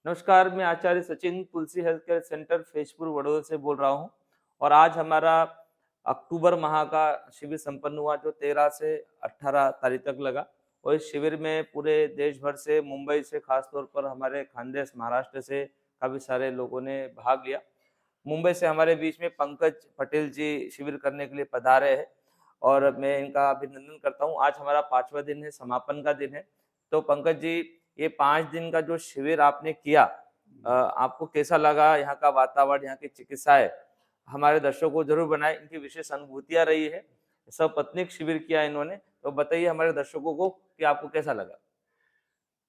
नमस्कार, मैं Acharya Sachin Tulsi health care centre Faizpur Vadodara से बोल रहा हूँ और आज हमारा अक्टूबर माह का शिविर संपन्न हुआ जो 13 से 18 तारीख तक लगा और इस शिविर में पूरे देश भर से मुंबई से खास तौर पर हमारे खानदेश महाराष्ट्र से काफ़ी सारे लोगों ने भाग लिया। मुंबई से हमारे बीच में पंकज पटेल जी शिविर करने के लिए पधारे हैं और मैं इनका अभिनंदन करता हूँ। आज हमारा 5वां दिन है, समापन का दिन है। तो पंकज जी, ये 5 दिन का जो शिविर आपने किया आपको कैसा लगा? यहाँ का वातावरण, यहाँ की चिकित्साएँ हमारे दर्शकों को ज़रूर बनाएँ, इनकी विशेष अनुभूतियाँ रही है। सपत्नीक शिविर किया इन्होंने, तो बताइए हमारे दर्शकों को कि आपको कैसा लगा?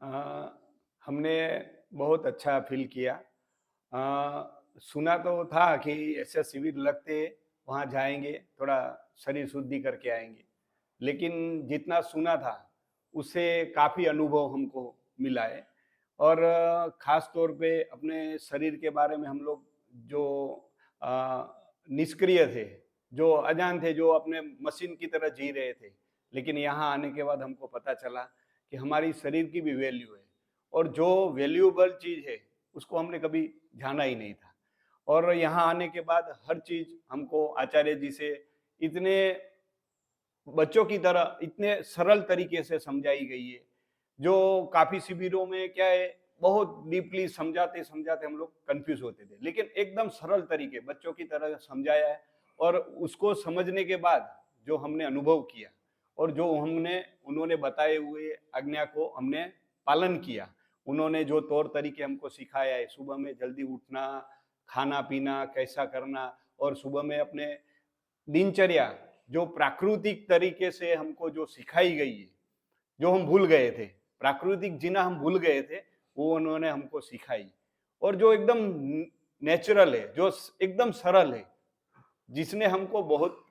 अ, हमने बहुत अच्छा फ़ील किया। सुना तो था कि ऐसे शिविर लगते, वहाँ जाएँगे, थोड़ा शरीर शुद्धि करके आएँगे। लेकिन जितना सुना था, उससे काफ़ी अनुभव हमको मिला है और ख़ास तौर पे अपने शरीर के बारे में हम लोग जो निष्क्रिय थे, जो अजान थे, जो अपने मशीन की तरह जी रहे थे। लेकिन यहाँ आने के बाद हमको पता चला कि हमारी शरीर की भी वैल्यू है और जो वैल्यूएबल चीज़ है, उसको हमने कभी जाना ही नहीं था। और यहाँ आने के बाद हर चीज़ हमको आचार्य जी से इतने बच्चों की तरह इतने सरल तरीके से समझाई गई है, जो काफ़ी शिविरों में क्या है, बहुत डीपली समझाते-समझाते हम लोग कन्फ्यूज़ होते थे। लेकिन एकदम सरल तरीके बच्चों की तरह समझाया है और उसको समझने के बाद जो हमने अनुभव किया और जो हमने उन्होंने बताए हुए आज्ञा को हमने पालन किया। उन्होंने जो तौर तरीके हमको सिखाया है, सुबह में जल्दी उठना, खाना-पीना कैसा करना और सुबह में अपने दिनचर्या जो प्राकृतिक तरीके से हमको जो सिखाई गई है, जो हम भूल गए थे, प्राकृतिक जीना हम भूल गए थे, वो उन्होंने हमको सिखाई और जो एकदम नेचुरल है, जो एकदम सरल है, जिसने हमको बहुत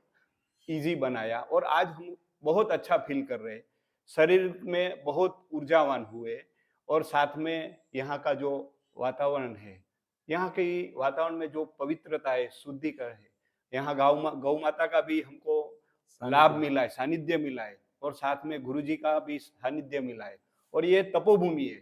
ईज़ी बनाया और आज हम बहुत अच्छा फ़ील कर रहे हैं। शरीर में बहुत ऊर्जावान हुए और साथ में यहाँ का जो वातावरण है, यहाँ की वातावरण में जो पवित्रता है, शुद्धिकरण है, यहाँ गौ माता का भी हमको लाभ सानिध्य। मिला है, सानिध्य मिला है और साथ में गुरुजी का भी सानिध्य मिला है और ये तपोभूमि है।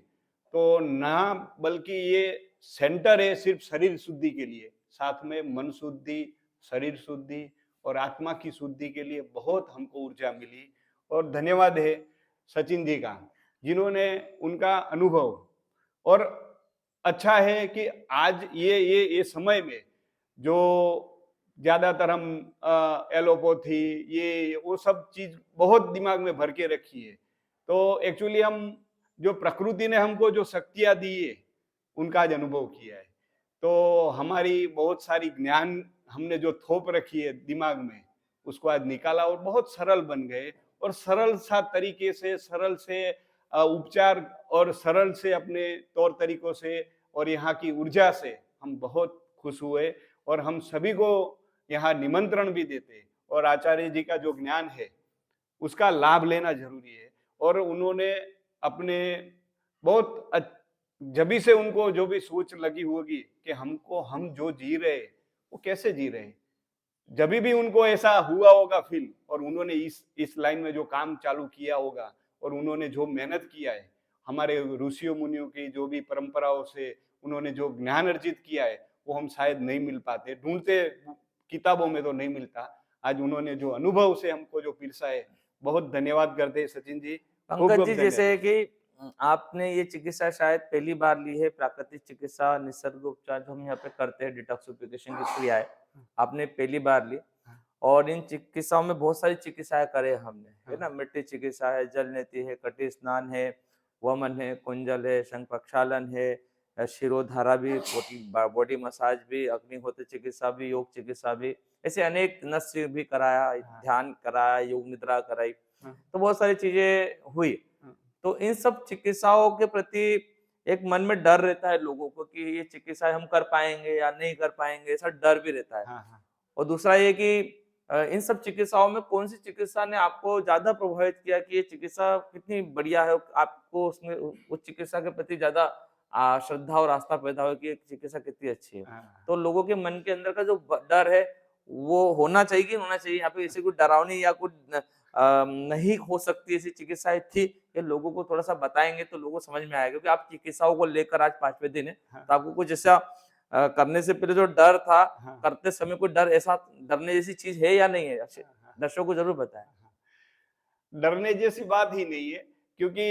तो ना बल्कि ये सेंटर है सिर्फ़ शरीर शुद्धि के लिए, साथ में मन शुद्धि, शरीर शुद्धि और आत्मा की शुद्धि के लिए बहुत हमको ऊर्जा मिली और धन्यवाद है सचिन जी का, जिन्होंने उनका अनुभव और अच्छा है कि आज ये समय में जो ज़्यादातर हम एलोपैथी ये वो सब चीज़ बहुत दिमाग में भर के रखी है। तो एक्चुअली हम जो प्रकृति ने हमको जो शक्तियाँ दी है, उनका आज अनुभव किया है। तो हमारी बहुत सारी ज्ञान हमने जो थोप रखी है दिमाग में, उसको आज निकाला और बहुत सरल बन गए और सरल सा तरीके से, सरल से उपचार और सरल से अपने तौर तरीकों से और यहाँ की ऊर्जा से हम बहुत खुश हुए और हम सभी को यहाँ निमंत्रण भी देते और आचार्य जी का जो ज्ञान है, उसका लाभ लेना ज़रूरी है और उन्होंने अपने बहुत जभी से उनको जो भी सोच लगी होगी कि हमको हम जो जी रहे हैं, वो कैसे जी रहे हैं। जभी भी उनको ऐसा हुआ होगा फ़ील और उन्होंने इस लाइन में जो काम चालू किया होगा और उन्होंने जो मेहनत किया है, हमारे ऋषियों मुनियों की जो भी परंपराओं से उन्होंने जो ज्ञान अर्जित किया है, वो हम शायद नहीं मिल पाते। ढूँढते किताबों में तो नहीं मिलता। आज उन्होंने जो अनुभव से हमको जो पिरसा है, बहुत धन्यवाद करते हैं सचिन जी। पंकज खूब-खूब जी, जैसे धन्यवाद। कि आपने ये चिकित्सा शायद पहली बार ली है, प्राकृतिक चिकित्सा, निसर्ग उपचार जो हम यहाँ पे करते हैं, डिटॉक्सिफिकेशन की क्रियाएँ, आपने पहली बार ली और इन चिकित्साओं में बहुत सारी चिकित्साएँ करे हमने, है हाँ, ना? मिट्टी चिकित्सा है, जल नेति है, कटी स्नान है, वमन है, कुंजल है, शंख प्रक्षालन है, शिरोधारा भी, बॉडी मसाज भी, अग्निहोत्र चिकित्सा भी, योग चिकित्सा भी, ऐसे अनेक नस्य भी कराया, हाँ, ध्यान कराया, योग निद्रा कराई, हाँ, तो बहुत सारी चीज़ें हुई। हाँ, तो इन सब चिकित्साओं के प्रति एक मन में डर रहता है लोगों को कि ये चिकित्साएँ हम कर पाएँगे या नहीं कर पाएँगे, ऐसा डर भी रहता है। हाँ, हाँ। और दूसरा ये कि इन सब चिकित्साओं में कौन-सी चिकित्सा ने आपको ज़्यादा प्रभावित किया कि ये चिकित्सा कितनी बढ़िया है, आपको उसमें उस चिकित्सा के प्रति ज़्यादा श्रद्धा और आस्था पैदा हुई कि ये चिकित्सा कितनी अच्छी है। हाँ। तो लोगों के मन के अंदर का जो डर है, वो होना चाहिए कि नहीं होना चाहिए? यहाँ पे ऐसी कोई डरावनी या कुछ नहीं हो सकती ऐसी चिकित्साएं थी, ये लोगों को थोड़ा सा बताएंगे तो लोगों को समझ में आएगा, क्योंकि आप चिकित्साओं को लेकर आज 5वें दिन है, हाँ, तो आपको कुछ ऐसा करने से पहले जो डर था, हाँ, करते समय कोई डर, ऐसा डरने जैसी चीज है या नहीं है? हाँ, हाँ। दर्शकों को जरूर बताएं। डरने जैसी बात ही नहीं है, क्योंकि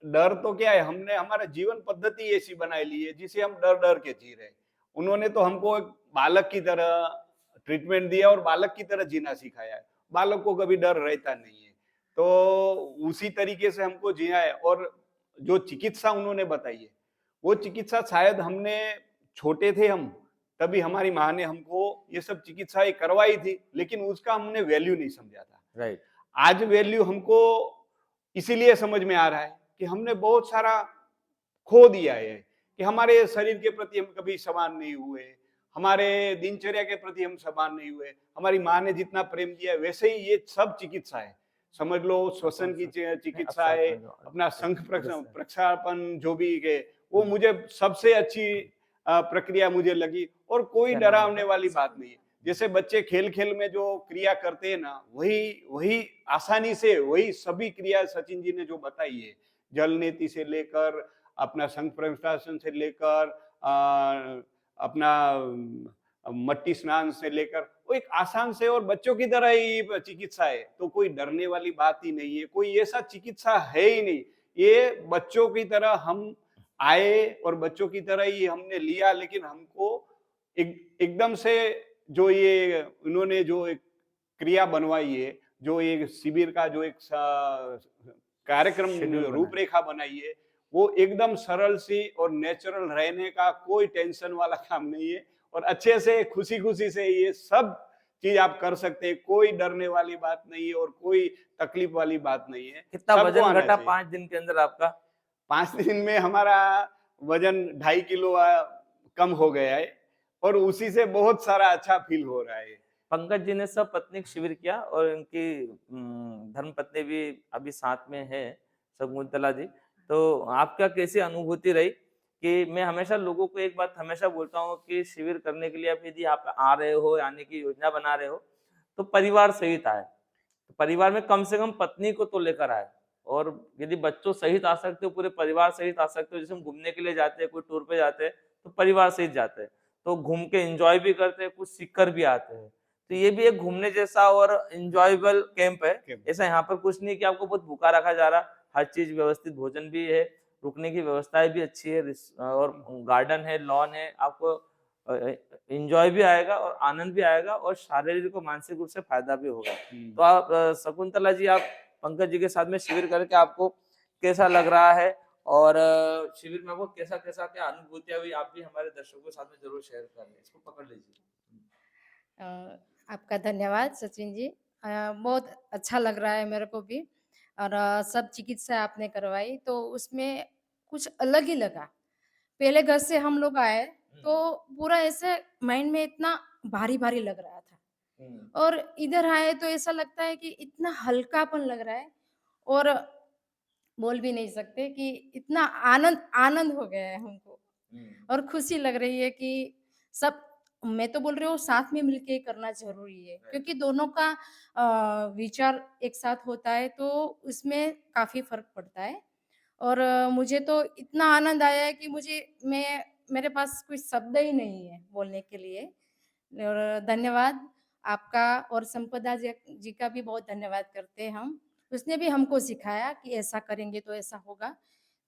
डर तो क्या है, हमने हमारा जीवन पद्धति ऐसी बनाई ली है जिसे हम डर डर के जी रहे हैं। उन्होंने तो हमको एक बालक की तरह ट्रीटमेंट दिया और बालक की तरह जीना सिखाया है। बालक को कभी डर रहता नहीं है, तो उसी तरीके से हमको जिया है। और जो चिकित्सा उन्होंने बताई है, वो चिकित्सा शायद हमने छोटे थे हम, तभी हमारी माँ ने हमको ये सब चिकित्साएं करवाई थी, लेकिन उसका हमने वैल्यू नहीं समझा था। राइट। आज वैल्यू हमको इसीलिए समझ में आ रहा है कि हमने बहुत सारा खो दिया है, कि हमारे शरीर के प्रति हम कभी समान नहीं हुए, हमारे दिनचर्या के प्रति हम समान नहीं हुए। हमारी माँ ने जितना प्रेम दिया है, वैसे ही ये सब चिकित्सा है। समझ लो श्वसन की चिकित्सा है, अपना शंख प्रक्षापन जो भी है, वो मुझे सबसे अच्छी प्रक्रिया मुझे लगी, और कोई क्या नाम है डरावने आपका? वाली बात नहीं है। जैसे बच्चे खेल खेल में जो क्रिया करते हैं ना, वही वही आसानी से वही सभी क्रिया सचिन जी ने जो बताई है, जल नीति से लेकर अपना शंख प्रशासन से लेकर अपना मट्टी स्नान से लेकर, वो एक आसान से और बच्चों की तरह ही चिकित्सा है। तो कोई डरने वाली बात ही नहीं है, कोई ऐसा चिकित्सा है ही नहीं। ये बच्चों की तरह हम आए और बच्चों की तरह ही हमने लिया, लेकिन हमको एकदम से जो ये उन्होंने जो एक क्रिया बनवाई है, जो ये शिविर का जो एक कार्यक्रम शेड्यूल बना है। रूपरेखा बनाई है, वो एकदम सरल सी और नेचुरल रहने का, कोई टेंशन वाला काम नहीं है, और अच्छे से खुशी खुशी से ये सब चीज आप कर सकते हैं। कोई डरने वाली बात नहीं है और कोई तकलीफ वाली बात नहीं है। कितना सबको वजन आना घटा चाहिए। 5 दिन के अंदर आपका? 5 दिन में हमारा वजन 2.5 किलो कम हो गया है, और उसी से बहुत सारा अच्छा फील हो रहा है। पंकज जी ने सपत्नीक शिविर किया और इनकी धर्मपत्नी भी अभी साथ में है, शकुंतला जी। तो आपका कैसी अनुभूति रही? कि मैं हमेशा लोगों को एक बात हमेशा बोलता हूँ कि शिविर करने के लिए आप यदि आप आ रहे हो, आने की योजना बना रहे हो, तो परिवार सहित आए। तो परिवार में कम से कम पत्नी को तो लेकर आए, और यदि बच्चों सहित आ सकते हो, पूरे परिवार सहित आ सकते हो। जैसे हम घूमने के लिए जाते हैं, कोई टूर पे जाते हैं, तो परिवार सहित जाते हैं, तो घूम के एंजॉय भी करते हैं, कुछ सीख कर भी आते हैं। तो ये भी एक घूमने जैसा और एंजॉयबल कैंप है। ऐसा यहाँ पर कुछ नहीं कि आपको बहुत भूखा रखा जा रहा, हर चीज व्यवस्थित, भोजन भी है, रुकने की व्यवस्थाएं भी अच्छी है, और गार्डन है, लॉन है, आपको एंजॉय भी आएगा और आनंद भी आएगा, और शारीरिक और मानसिक रूप से फायदा भी होगा। तो आप शकुंतला जी, आप पंकज जी के साथ में शिविर करके आपको कैसा लग रहा है, और शिविर में आपको कैसा कैसा क्या अनुभूतियां हुई, आप भी हमारे दर्शकों के साथ में जरूर शेयर कर लें। इसको पकड़ लीजिए। आपका धन्यवाद सचिन जी। बहुत अच्छा लग रहा है मेरे को भी, और सब चिकित्सा आपने करवाई तो उसमें कुछ अलग ही लगा। पहले घर से हम लोग आए तो पूरा ऐसे माइंड में इतना भारी-भारी लग रहा था, और इधर आए तो ऐसा लगता है कि इतना हल्कापन लग रहा है, और बोल भी नहीं सकते कि इतना आनंद आनंद हो गया है हमको, और खुशी लग रही है कि सब, मैं तो बोल रही हूँ साथ में मिलके करना ज़रूरी है, क्योंकि दोनों का विचार एक साथ होता है तो उसमें काफ़ी फ़र्क पड़ता है। और मुझे तो इतना आनंद आया है कि मेरे पास कोई शब्द ही नहीं है बोलने के लिए। और धन्यवाद आपका, और संपदा जी का भी बहुत धन्यवाद करते हैं हम। उसने भी हमको सिखाया कि ऐसा करेंगे तो ऐसा होगा।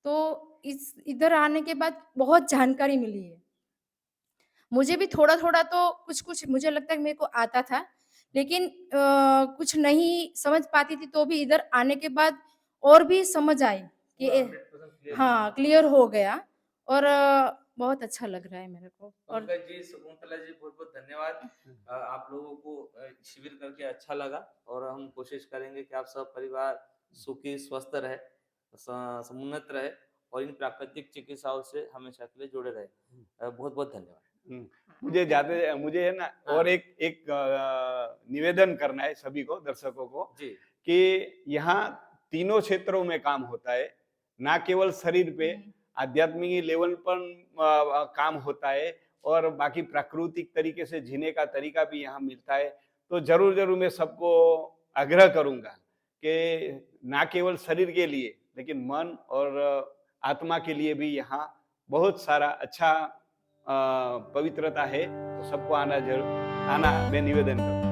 तो इस इधर आने के बाद बहुत जानकारी मिली है। मुझे भी थोड़ा-थोड़ा तो कुछ-कुछ मुझे लगता है कि मेरे को आता था, लेकिन कुछ नहीं समझ पाती थी, तो भी इधर आने के बाद और भी समझ आई कि पूरा 100% क्लियर हो हाँ, गया। क्लियर हो गया, और बहुत अच्छा लग रहा है मेरे को। और पंकज जी, शकुंतला जी, बहुत बहुत धन्यवाद। आप लोगों को शिविर करके अच्छा लगा, और हम कोशिश करेंगे कि आप सब परिवार सुखी स्वस्थ रहे, समुन्नत रहे, और इन प्राकृतिक चिकित्साओं से हमेशा के लिए जुड़े रहे। बहुत बहुत धन्यवाद। मुझे है ना, हाँ। और एक एक निवेदन करना है सभी को, दर्शकों को, जी। कि यहाँ तीनों क्षेत्रों में काम होता है, ना केवल शरीर पे, आध्यात्मिक लेवल पर काम होता है, और बाकी प्राकृतिक तरीके से जीने का तरीका भी यहाँ मिलता है। तो जरूर जरूर मैं सबको आग्रह करूंगा कि ना केवल शरीर के लिए लेकिन मन और आत्मा के लिए भी यहाँ बहुत सारा अच्छा पवित्रता है। तो सबको आना मैं निवेदन करूँ।